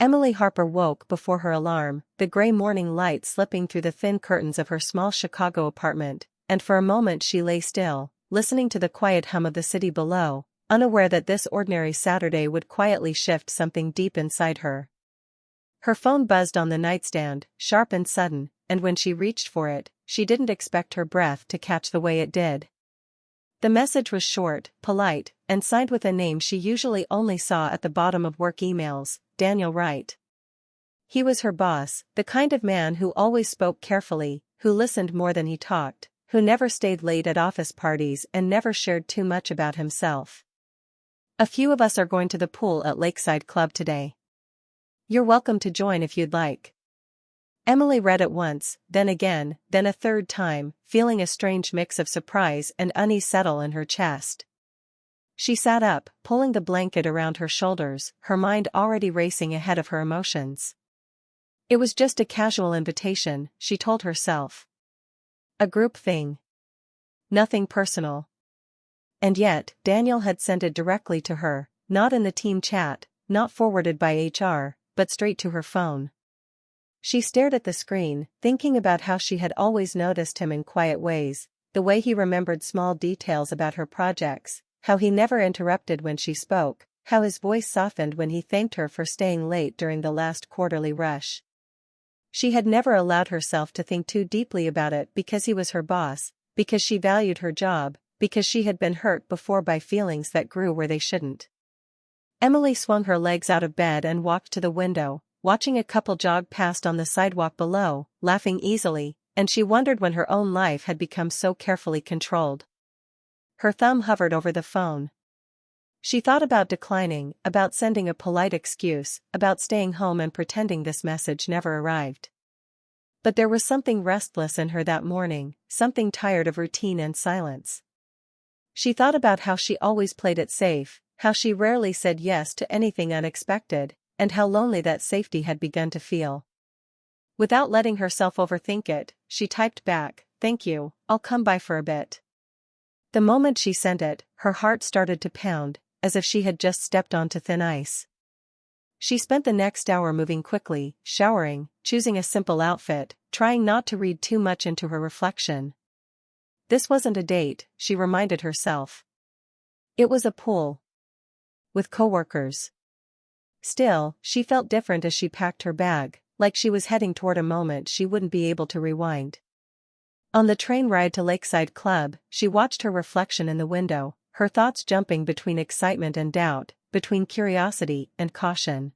Emily Harper woke before her alarm, the gray morning light slipping through the thin curtains of her small Chicago apartment, and for a moment she lay still, listening to the quiet hum of the city below, unaware that this ordinary Saturday would quietly shift something deep inside her. Her phone buzzed on the nightstand, sharp and sudden, and when she reached for it, she didn't expect her breath to catch the way it did. The message was short, polite, and signed with a name she usually only saw at the bottom of work emails, Daniel Wright. He was her boss, the kind of man who always spoke carefully, who listened more than he talked, who never stayed late at office parties and never shared too much about himself. "A few of us are going to the pool at Lakeside Club today. You're welcome to join if you'd like." Emily read it once, then again, then a third time, feeling a strange mix of surprise and unease settle in her chest. She sat up, pulling the blanket around her shoulders, her mind already racing ahead of her emotions. It was just a casual invitation, she told herself. A group thing. Nothing personal. And yet, Daniel had sent it directly to her, not in the team chat, not forwarded by HR, but straight to her phone. She stared at the screen, thinking about how she had always noticed him in quiet ways, the way he remembered small details about her projects, how he never interrupted when she spoke, how his voice softened when he thanked her for staying late during the last quarterly rush. She had never allowed herself to think too deeply about it because he was her boss, because she valued her job, because she had been hurt before by feelings that grew where they shouldn't. Emily swung her legs out of bed and walked to the window, watching a couple jog past on the sidewalk below, laughing easily, and she wondered when her own life had become so carefully controlled. Her thumb hovered over the phone. She thought about declining, about sending a polite excuse, about staying home and pretending this message never arrived. But there was something restless in her that morning, something tired of routine and silence. She thought about how she always played it safe, how she rarely said yes to anything unexpected, and how lonely that safety had begun to feel. Without letting herself overthink it, she typed back, "Thank you, I'll come by for a bit." The moment she sent it, her heart started to pound, as if she had just stepped onto thin ice. She spent the next hour moving quickly, showering, choosing a simple outfit, trying not to read too much into her reflection. This wasn't a date, she reminded herself. It was a pool. With coworkers. Still, she felt different as she packed her bag, like she was heading toward a moment she wouldn't be able to rewind. On the train ride to Lakeside Club, she watched her reflection in the window, her thoughts jumping between excitement and doubt, between curiosity and caution.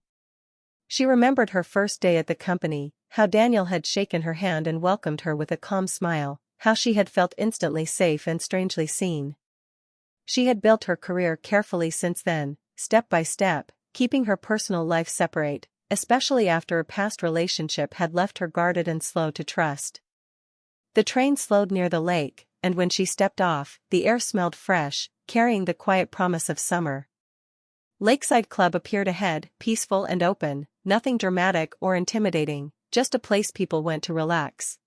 She remembered her first day at the company, how Daniel had shaken her hand and welcomed her with a calm smile, how she had felt instantly safe and strangely seen. She had built her career carefully since then, step by step, keeping her personal life separate, especially after a past relationship had left her guarded and slow to trust. The train slowed near the lake, and when she stepped off, the air smelled fresh, carrying the quiet promise of summer. Lakeside Club appeared ahead, peaceful and open, nothing dramatic or intimidating, just a place people went to relax.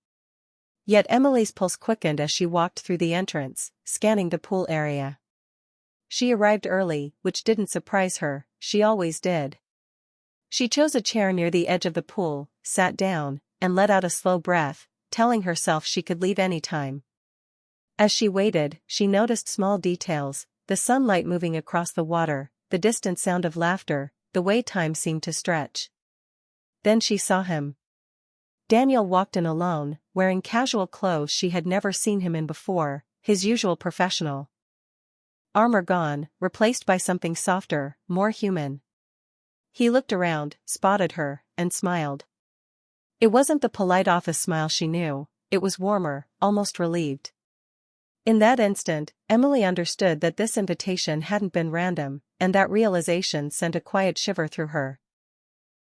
Yet Emily's pulse quickened as she walked through the entrance, scanning the pool area. She arrived early, which didn't surprise her, she always did. She chose a chair near the edge of the pool, sat down, and let out a slow breath, telling herself she could leave any time. As she waited, she noticed small details, the sunlight moving across the water, the distant sound of laughter, the way time seemed to stretch. Then she saw him. Daniel walked in alone, wearing casual clothes she had never seen him in before, his usual professional armor gone, replaced by something softer, more human. He looked around, spotted her, and smiled. It wasn't the polite office smile she knew, it was warmer, almost relieved. In that instant, Emily understood that this invitation hadn't been random, and that realization sent a quiet shiver through her.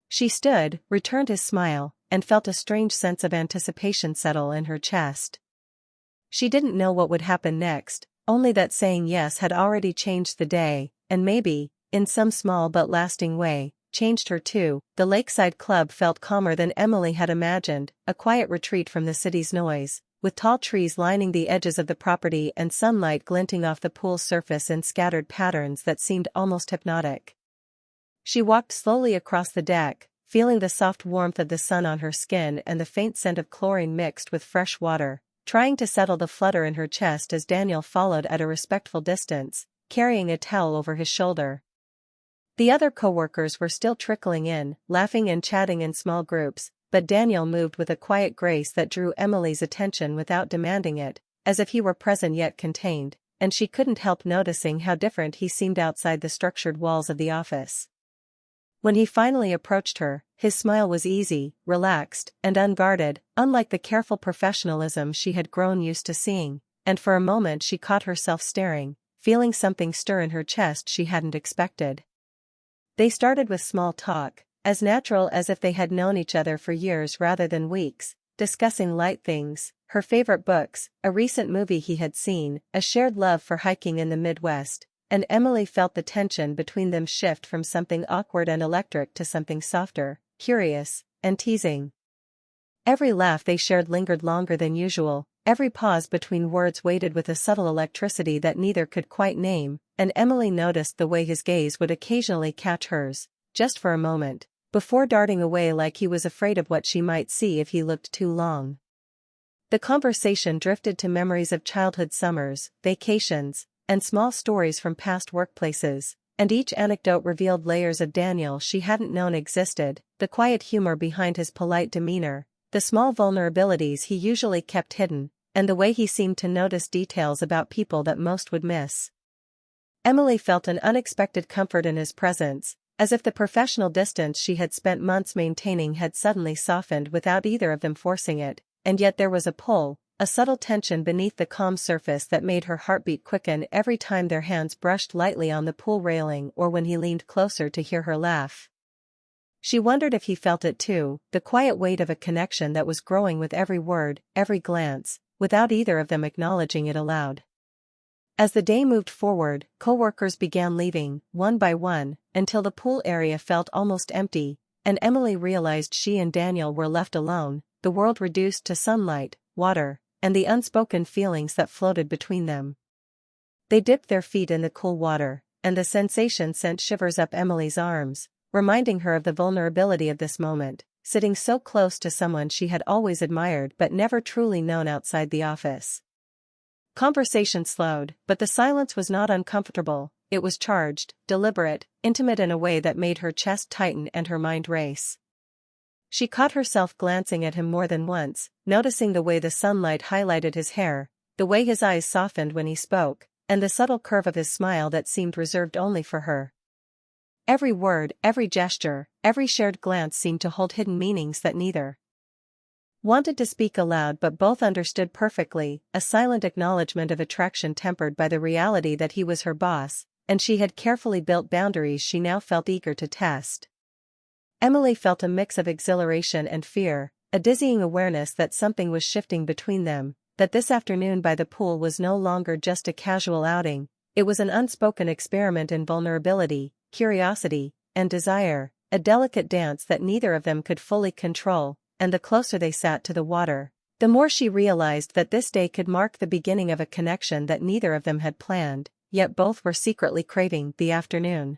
She stood, returned his smile, and felt a strange sense of anticipation settle in her chest. She didn't know what would happen next, only that saying yes had already changed the day, and maybe, in some small but lasting way, changed her too. The Lakeside Club felt calmer than Emily had imagined, a quiet retreat from the city's noise, with tall trees lining the edges of the property and sunlight glinting off the pool's surface in scattered patterns that seemed almost hypnotic. She walked slowly across the deck, feeling the soft warmth of the sun on her skin and the faint scent of chlorine mixed with fresh water, trying to settle the flutter in her chest as Daniel followed at a respectful distance, carrying a towel over his shoulder. The other coworkers were still trickling in, laughing and chatting in small groups, but Daniel moved with a quiet grace that drew Emily's attention without demanding it, as if he were present yet contained, and she couldn't help noticing how different he seemed outside the structured walls of the office. When he finally approached her, his smile was easy, relaxed, and unguarded, unlike the careful professionalism she had grown used to seeing, and for a moment she caught herself staring, feeling something stir in her chest she hadn't expected. They started with small talk, as natural as if they had known each other for years rather than weeks, discussing light things, her favorite books, a recent movie he had seen, a shared love for hiking in the Midwest, and Emily felt the tension between them shift from something awkward and electric to something softer, curious, and teasing. Every laugh they shared lingered longer than usual, every pause between words weighted with a subtle electricity that neither could quite name, and Emily noticed the way his gaze would occasionally catch hers, just for a moment, before darting away like he was afraid of what she might see if he looked too long. The conversation drifted to memories of childhood summers, vacations, and small stories from past workplaces, and each anecdote revealed layers of Daniel she hadn't known existed, the quiet humor behind his polite demeanor, the small vulnerabilities he usually kept hidden, and the way he seemed to notice details about people that most would miss. Emily felt an unexpected comfort in his presence, as if the professional distance she had spent months maintaining had suddenly softened without either of them forcing it, and yet there was a pull, a subtle tension beneath the calm surface that made her heartbeat quicken every time their hands brushed lightly on the pool railing or when he leaned closer to hear her laugh. She wondered if he felt it too, the quiet weight of a connection that was growing with every word, every glance, without either of them acknowledging it aloud. As the day moved forward, coworkers began leaving, one by one, until the pool area felt almost empty, and Emily realized she and Daniel were left alone, the world reduced to sunlight, water, and the unspoken feelings that floated between them. They dipped their feet in the cool water, and the sensation sent shivers up Emily's arms, reminding her of the vulnerability of this moment, sitting so close to someone she had always admired but never truly known outside the office. Conversation slowed, but the silence was not uncomfortable, it was charged, deliberate, intimate in a way that made her chest tighten and her mind race. She caught herself glancing at him more than once, noticing the way the sunlight highlighted his hair, the way his eyes softened when he spoke, and the subtle curve of his smile that seemed reserved only for her. Every word, every gesture, every shared glance seemed to hold hidden meanings that neither wanted to speak aloud but both understood perfectly, a silent acknowledgement of attraction tempered by the reality that he was her boss, and she had carefully built boundaries she now felt eager to test. Emily felt a mix of exhilaration and fear, a dizzying awareness that something was shifting between them, that this afternoon by the pool was no longer just a casual outing, it was an unspoken experiment in vulnerability, curiosity, and desire, a delicate dance that neither of them could fully control. And the closer they sat to the water, the more she realized that this day could mark the beginning of a connection that neither of them had planned, yet both were secretly craving. The afternoon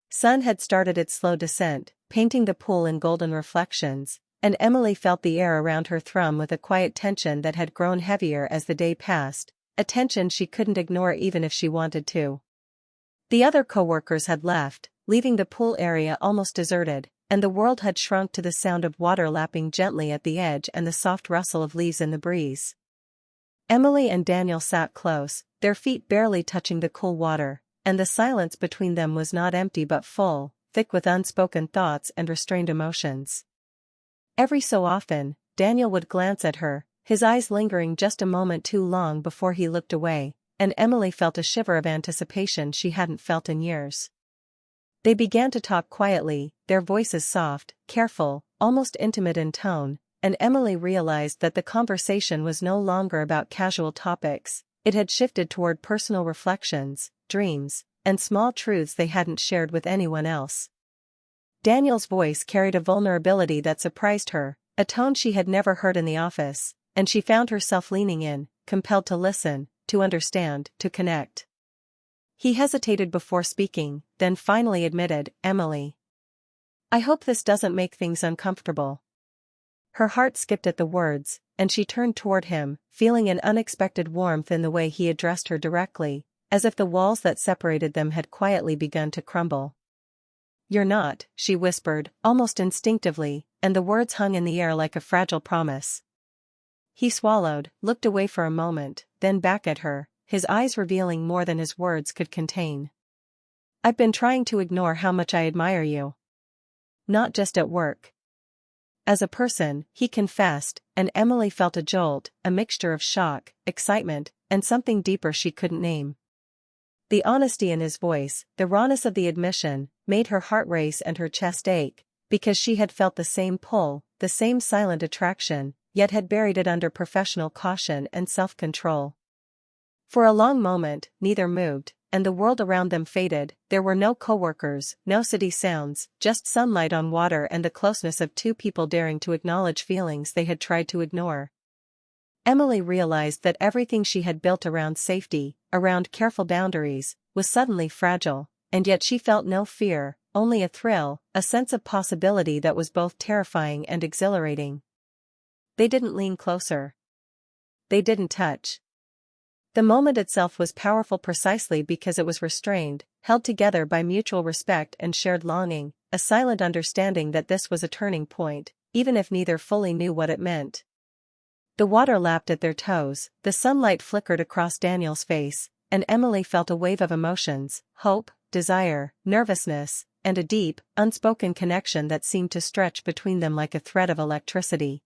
sun had started its slow descent, painting the pool in golden reflections, and Emily felt the air around her thrum with a quiet tension that had grown heavier as the day passed, a tension she couldn't ignore even if she wanted to. The other coworkers had left, leaving the pool area almost deserted, and the world had shrunk to the sound of water lapping gently at the edge and the soft rustle of leaves in the breeze. Emily and Daniel sat close, their feet barely touching the cool water, and the silence between them was not empty but full, thick with unspoken thoughts and restrained emotions. Every so often, Daniel would glance at her, his eyes lingering just a moment too long before he looked away, and Emily felt a shiver of anticipation she hadn't felt in years. They began to talk quietly, their voices soft, careful, almost intimate in tone, and Emily realized that the conversation was no longer about casual topics, it had shifted toward personal reflections, dreams, and small truths they hadn't shared with anyone else. Daniel's voice carried a vulnerability that surprised her, a tone she had never heard in the office, and she found herself leaning in, compelled to listen, to understand, to connect. He hesitated before speaking, then finally admitted, "Emily, I hope this doesn't make things uncomfortable. Her heart skipped at the words, and she turned toward him, feeling an unexpected warmth in the way he addressed her directly, as if the walls that separated them had quietly begun to crumble. "You're not," she whispered, almost instinctively, and the words hung in the air like a fragile promise. He swallowed, looked away for a moment, then back at her, his eyes revealing more than his words could contain. "I've been trying to ignore how much I admire you. Not just at work. As a person," he confessed, and Emily felt a jolt, a mixture of shock, excitement, and something deeper she couldn't name. The honesty in his voice, the rawness of the admission, made her heart race and her chest ache, because she had felt the same pull, the same silent attraction, yet had buried it under professional caution and self-control. For a long moment, neither moved, and the world around them faded. There were no coworkers, no city sounds, just sunlight on water and the closeness of two people daring to acknowledge feelings they had tried to ignore. Emily realized that everything she had built around safety, around careful boundaries, was suddenly fragile, and yet she felt no fear, only a thrill, a sense of possibility that was both terrifying and exhilarating. They didn't lean closer. They didn't touch. The moment itself was powerful precisely because it was restrained, held together by mutual respect and shared longing, a silent understanding that this was a turning point, even if neither fully knew what it meant. The water lapped at their toes, the sunlight flickered across Daniel's face, and Emily felt a wave of emotions, hope, desire, nervousness, and a deep, unspoken connection that seemed to stretch between them like a thread of electricity.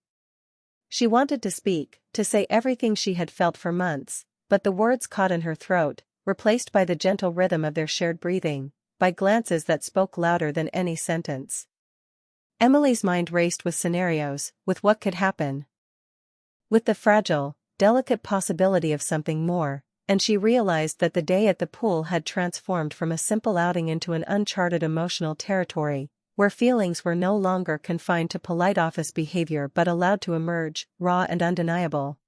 She wanted to speak, to say everything she had felt for months, but the words caught in her throat, replaced by the gentle rhythm of their shared breathing, by glances that spoke louder than any sentence. Emily's mind raced with scenarios, with what could happen. With the fragile, delicate possibility of something more, and she realized that the day at the pool had transformed from a simple outing into an uncharted emotional territory, where feelings were no longer confined to polite office behavior but allowed to emerge, raw and undeniable.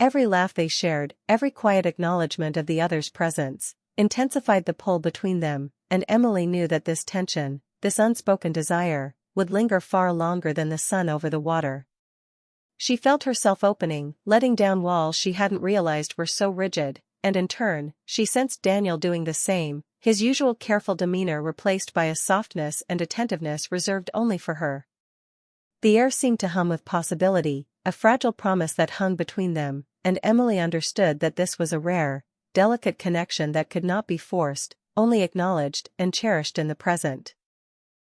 Every laugh they shared, every quiet acknowledgement of the other's presence, intensified the pull between them, and Emily knew that this tension, this unspoken desire, would linger far longer than the sun over the water. She felt herself opening, letting down walls she hadn't realized were so rigid, and in turn, she sensed Daniel doing the same, his usual careful demeanor replaced by a softness and attentiveness reserved only for her. The air seemed to hum with possibility, a fragile promise that hung between them, and Emily understood that this was a rare, delicate connection that could not be forced, only acknowledged and cherished in the present.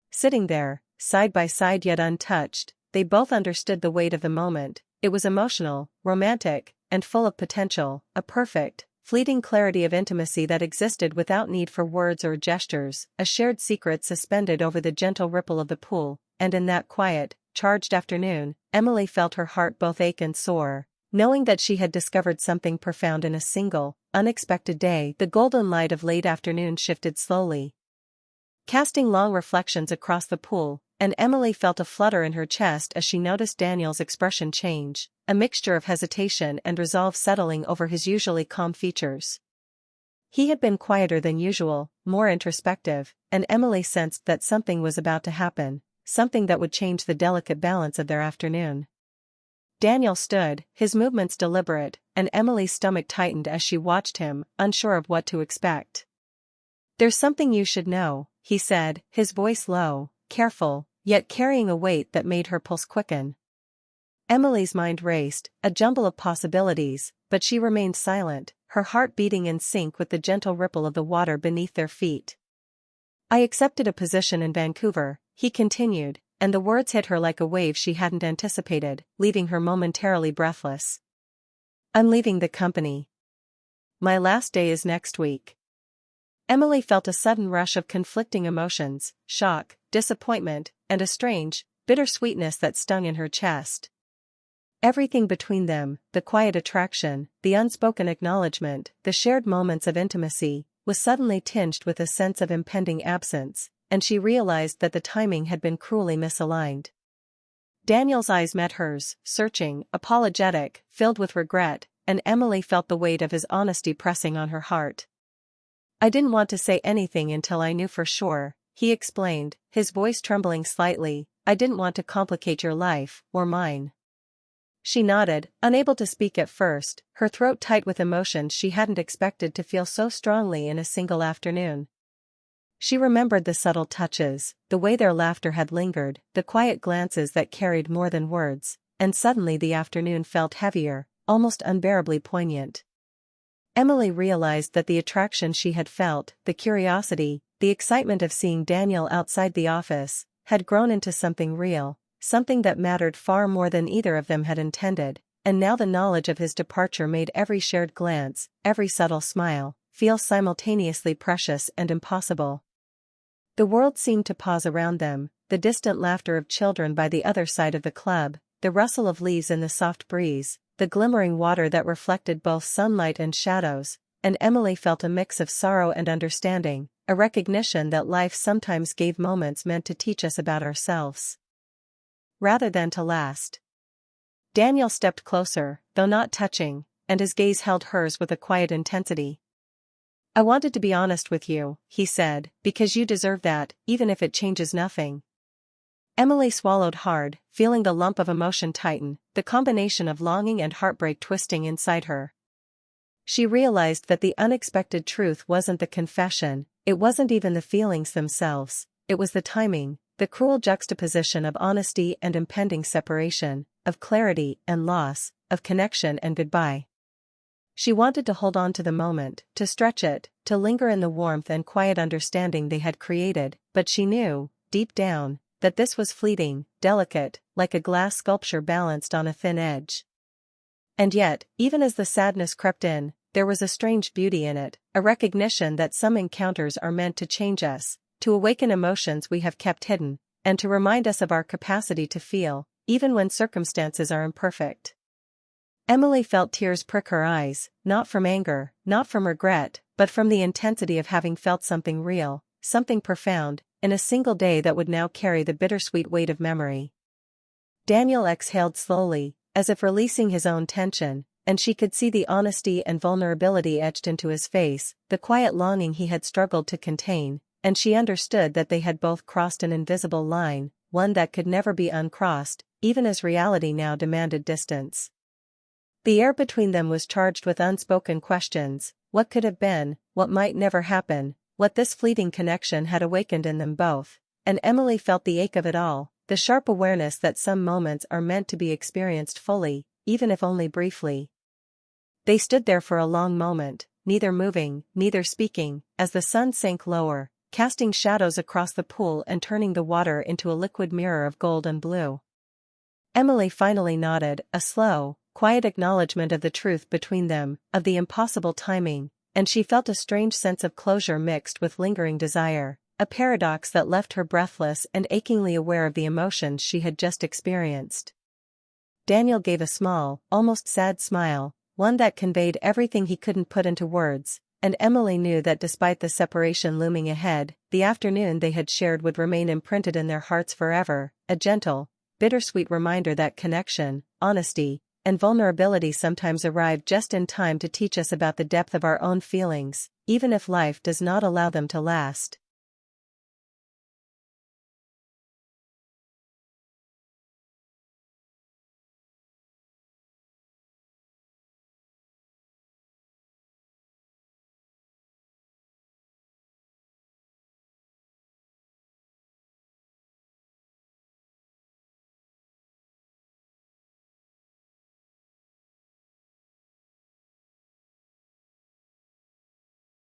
Sitting there, side by side yet untouched, they both understood the weight of the moment. It was emotional, romantic, and full of potential, a perfect, fleeting clarity of intimacy that existed without need for words or gestures, a shared secret suspended over the gentle ripple of the pool, and in that quiet, charged afternoon, Emily felt her heart both ache and soar, knowing that she had discovered something profound in a single, unexpected day. The golden light of late afternoon shifted slowly, casting long reflections across the pool, and Emily felt a flutter in her chest as she noticed Daniel's expression change, a mixture of hesitation and resolve settling over his usually calm features. He had been quieter than usual, more introspective, and Emily sensed that something was about to happen, something that would change the delicate balance of their afternoon. Daniel stood, his movements deliberate, and Emily's stomach tightened as she watched him, unsure of what to expect. "There's something you should know," he said, his voice low, careful, yet carrying a weight that made her pulse quicken. Emily's mind raced, a jumble of possibilities, but she remained silent, her heart beating in sync with the gentle ripple of the water beneath their feet. "I accepted a position in Vancouver," he continued, and the words hit her like a wave she hadn't anticipated, leaving her momentarily breathless. "I'm leaving the company. My last day is next week." Emily felt a sudden rush of conflicting emotions, shock, disappointment, and a strange, bitter sweetness that stung in her chest. Everything between them, the quiet attraction, the unspoken acknowledgement, the shared moments of intimacy, was suddenly tinged with a sense of impending absence, and she realized that the timing had been cruelly misaligned. Daniel's eyes met hers, searching, apologetic, filled with regret, and Emily felt the weight of his honesty pressing on her heart. "I didn't want to say anything until I knew for sure," he explained, his voice trembling slightly. "I didn't want to complicate your life, or mine." She nodded, unable to speak at first, her throat tight with emotion she hadn't expected to feel so strongly in a single afternoon. She remembered the subtle touches, the way their laughter had lingered, the quiet glances that carried more than words, and suddenly the afternoon felt heavier, almost unbearably poignant. Emily realized that the attraction she had felt, the curiosity, the excitement of seeing Daniel outside the office, had grown into something real, something that mattered far more than either of them had intended, and now the knowledge of his departure made every shared glance, every subtle smile, feel simultaneously precious and impossible. The world seemed to pause around them, the distant laughter of children by the other side of the club, the rustle of leaves in the soft breeze, the glimmering water that reflected both sunlight and shadows, and Emily felt a mix of sorrow and understanding, a recognition that life sometimes gave moments meant to teach us about ourselves, rather than to last. Daniel stepped closer, though not touching, and his gaze held hers with a quiet intensity. "I wanted to be honest with you," he said, "because you deserve that, even if it changes nothing." Emily swallowed hard, feeling the lump of emotion tighten, the combination of longing and heartbreak twisting inside her. She realized that the unexpected truth wasn't the confession, it wasn't even the feelings themselves, it was the timing, the cruel juxtaposition of honesty and impending separation, of clarity and loss, of connection and goodbye. She wanted to hold on to the moment, to stretch it, to linger in the warmth and quiet understanding they had created, but she knew, deep down, that this was fleeting, delicate, like a glass sculpture balanced on a thin edge. And yet, even as the sadness crept in, there was a strange beauty in it, a recognition that some encounters are meant to change us, to awaken emotions we have kept hidden, and to remind us of our capacity to feel, even when circumstances are imperfect. Emily felt tears prick her eyes, not from anger, not from regret, but from the intensity of having felt something real, something profound, in a single day that would now carry the bittersweet weight of memory. Daniel exhaled slowly, as if releasing his own tension, and she could see the honesty and vulnerability etched into his face, the quiet longing he had struggled to contain, and she understood that they had both crossed an invisible line, one that could never be uncrossed, even as reality now demanded distance. The air between them was charged with unspoken questions: what could have been, what might never happen, what this fleeting connection had awakened in them both, and Emily felt the ache of it all, the sharp awareness that some moments are meant to be experienced fully, even if only briefly. They stood there for a long moment, neither moving, neither speaking, as the sun sank lower, casting shadows across the pool and turning the water into a liquid mirror of gold and blue. Emily finally nodded, a slow, quiet acknowledgement of the truth between them, of the impossible timing, and she felt a strange sense of closure mixed with lingering desire, a paradox that left her breathless and achingly aware of the emotions she had just experienced. Daniel gave a small, almost sad smile, one that conveyed everything he couldn't put into words, and Emily knew that despite the separation looming ahead, the afternoon they had shared would remain imprinted in their hearts forever, a gentle, bittersweet reminder that connection, honesty, and vulnerability sometimes arrive just in time to teach us about the depth of our own feelings, even if life does not allow them to last.